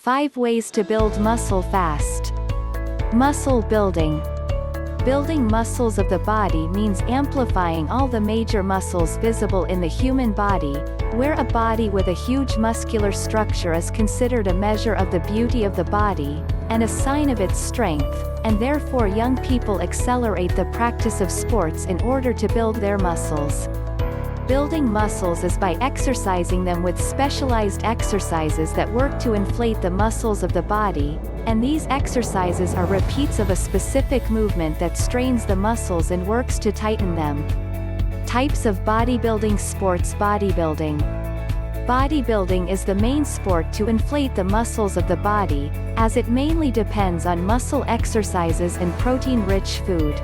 5 ways to build muscle fast. Muscle building. Building muscles of the body means amplifying all the major muscles visible in the human body, where a body with a huge muscular structure is considered a measure of the beauty of the body, and a sign of its strength, and therefore young people accelerate the practice of sports in order to build their muscles. Building muscles is by exercising them with specialized exercises that work to inflate the muscles of the body, and these exercises are repeats of a specific movement that strains the muscles and works to tighten them. Types of bodybuilding sports. Bodybuilding. Bodybuilding is the main sport to inflate the muscles of the body, as it mainly depends on muscle exercises and protein-rich food.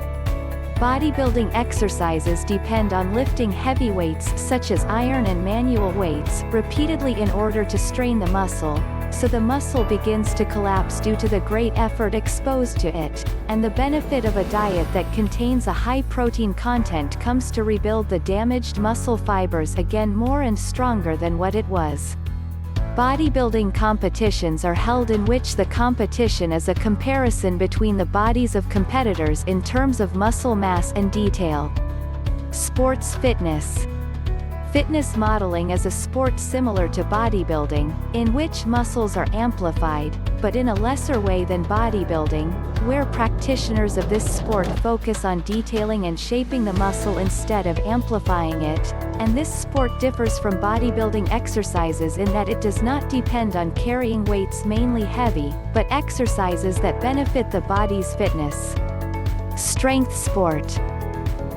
Bodybuilding exercises depend on lifting heavy weights such as iron and manual weights repeatedly in order to strain the muscle, so the muscle begins to collapse due to the great effort exposed to it, and the benefit of a diet that contains a high protein content comes to rebuild the damaged muscle fibers again more and stronger than what it was. Bodybuilding competitions are held in which the competition is a comparison between the bodies of competitors in terms of muscle mass and detail. Sports fitness. Fitness modeling is a sport similar to bodybuilding, in which muscles are amplified, but in a lesser way than bodybuilding, where practitioners of this sport focus on detailing and shaping the muscle instead of amplifying it, and this sport differs from bodybuilding exercises in that it does not depend on carrying weights mainly heavy, but exercises that benefit the body's fitness. Strength sport.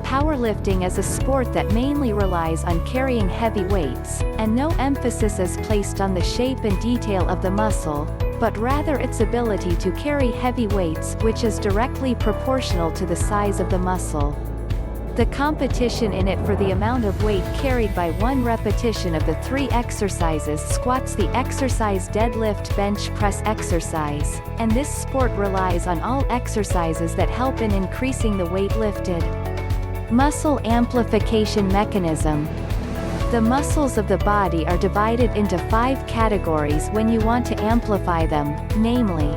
Powerlifting is a sport that mainly relies on carrying heavy weights, and no emphasis is placed on the shape and detail of the muscle, but rather its ability to carry heavy weights, which is directly proportional to the size of the muscle. The competition in it for the amount of weight carried by one repetition of the 3 exercises squats the exercise deadlift bench press exercise, and this sport relies on all exercises that help in increasing the weight lifted. Muscle amplification mechanism. The muscles of the body are divided into 5 categories when you want to amplify them, namely,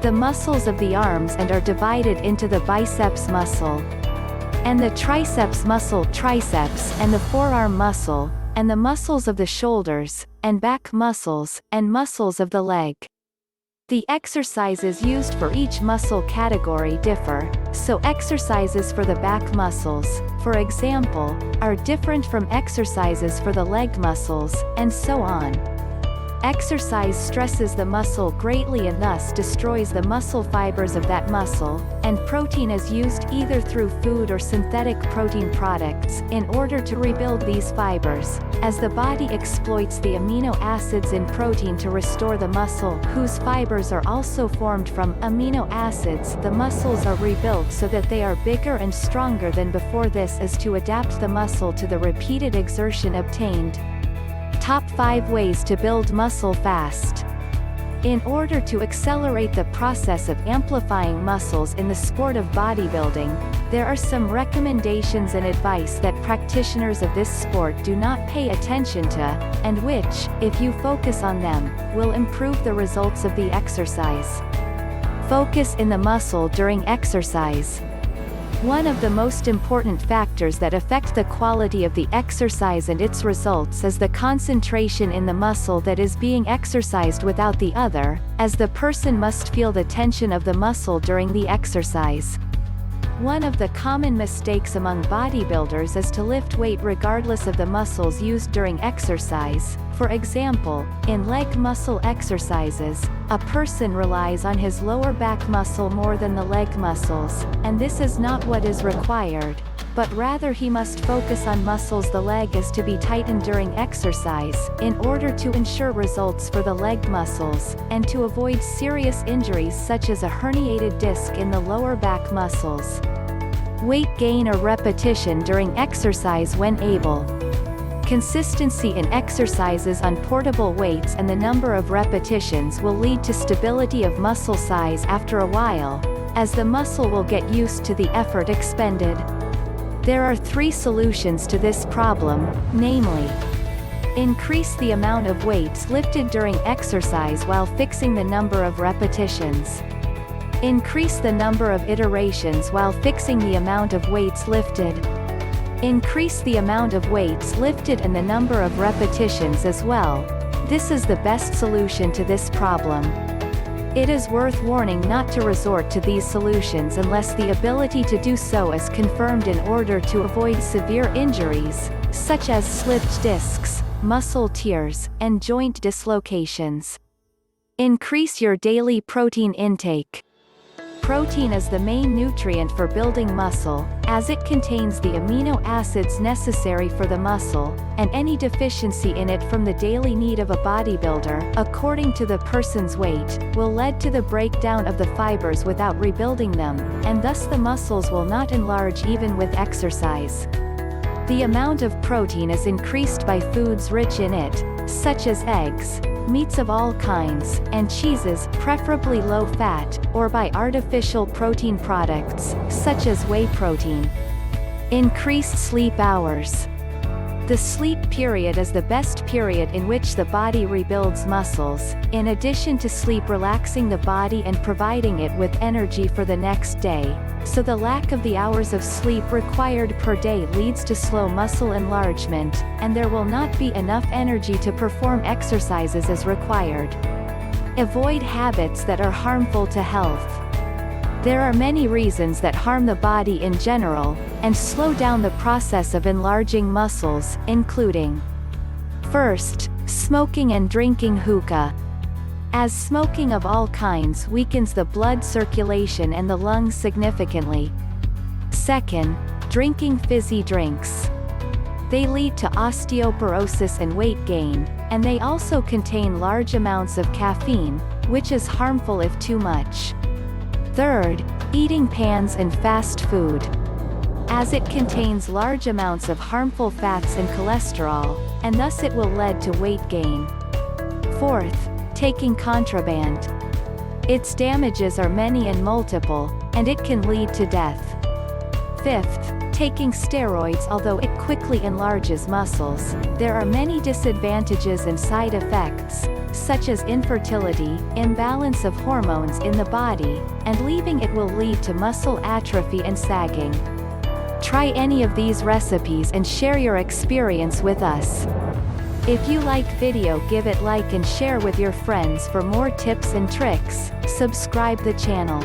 the muscles of the arms and are divided into the biceps muscle, and the triceps muscle triceps and the forearm muscle, and the muscles of the shoulders, and back muscles, and muscles of the leg. The exercises used for each muscle category differ, so exercises for the back muscles, for example, are different from exercises for the leg muscles, and so on. Exercise stresses the muscle greatly and thus destroys the muscle fibers of that muscle, and protein is used either through food or synthetic protein products in order to rebuild these fibers, as the body exploits the amino acids in protein to restore the muscle, whose fibers are also formed from amino acids. The muscles are rebuilt so that they are bigger and stronger than before. This is to adapt the muscle to the repeated exertion obtained. Top 5 ways to build muscle fast. In order to accelerate the process of amplifying muscles in the sport of bodybuilding, there are some recommendations and advice that practitioners of this sport do not pay attention to, and which, if you focus on them, will improve the results of the exercise. Focus in the muscle during exercise. One of the most important factors that affect the quality of the exercise and its results is the concentration in the muscle that is being exercised without the other, as the person must feel the tension of the muscle during the exercise. One of the common mistakes among bodybuilders is to lift weight regardless of the muscles used during exercise. For example, in leg muscle exercises, a person relies on his lower back muscle more than the leg muscles, and this is not what is required, but rather he must focus on muscles the leg is to be tightened during exercise, in order to ensure results for the leg muscles, and to avoid serious injuries such as a herniated disc in the lower back muscles. Weight gain or repetition during exercise when able. Consistency in exercises on portable weights and the number of repetitions will lead to stability of muscle size after a while, as the muscle will get used to the effort expended. There are 3 solutions to this problem, namely, Increase the amount of weights lifted during exercise while fixing the number of repetitions. Increase the number of iterations while fixing the amount of weights lifted. Increase the amount of weights lifted and the number of repetitions as well. This is the best solution to this problem. It is worth warning not to resort to these solutions unless the ability to do so is confirmed in order to avoid severe injuries, such as slipped discs, muscle tears, and joint dislocations. Increase your daily protein intake. Protein is the main nutrient for building muscle, as it contains the amino acids necessary for the muscle, and any deficiency in it from the daily need of a bodybuilder, according to the person's weight, will lead to the breakdown of the fibers without rebuilding them, and thus the muscles will not enlarge even with exercise. The amount of protein is increased by foods rich in it, such as eggs, meats of all kinds, and cheeses, preferably low-fat, or by artificial protein products, such as whey protein. Increase sleep hours. The sleep period is the best period in which the body rebuilds muscles, in addition to sleep relaxing the body and providing it with energy for the next day, so the lack of the hours of sleep required per day leads to slow muscle enlargement, and there will not be enough energy to perform exercises as required. Avoid habits that are harmful to health. There are many reasons that harm the body in general, and slow down the process of enlarging muscles, including: first, smoking and drinking hookah. As smoking of all kinds weakens the blood circulation and the lungs significantly. Second, drinking fizzy drinks. They lead to osteoporosis and weight gain, and they also contain large amounts of caffeine, which is harmful if too much. Third, eating pans and fast food. As it contains large amounts of harmful fats and cholesterol, and thus it will lead to weight gain. Fourth, taking contraband. Its damages are many and multiple, and it can lead to death. Fifth, taking steroids. Although it quickly enlarges muscles, there are many disadvantages and side effects, such as infertility, imbalance of hormones in the body, and leaving it will lead to muscle atrophy and sagging. Try any of these recipes and share your experience with us. If you like video, give it like and share with your friends. For more tips and tricks, subscribe the channel.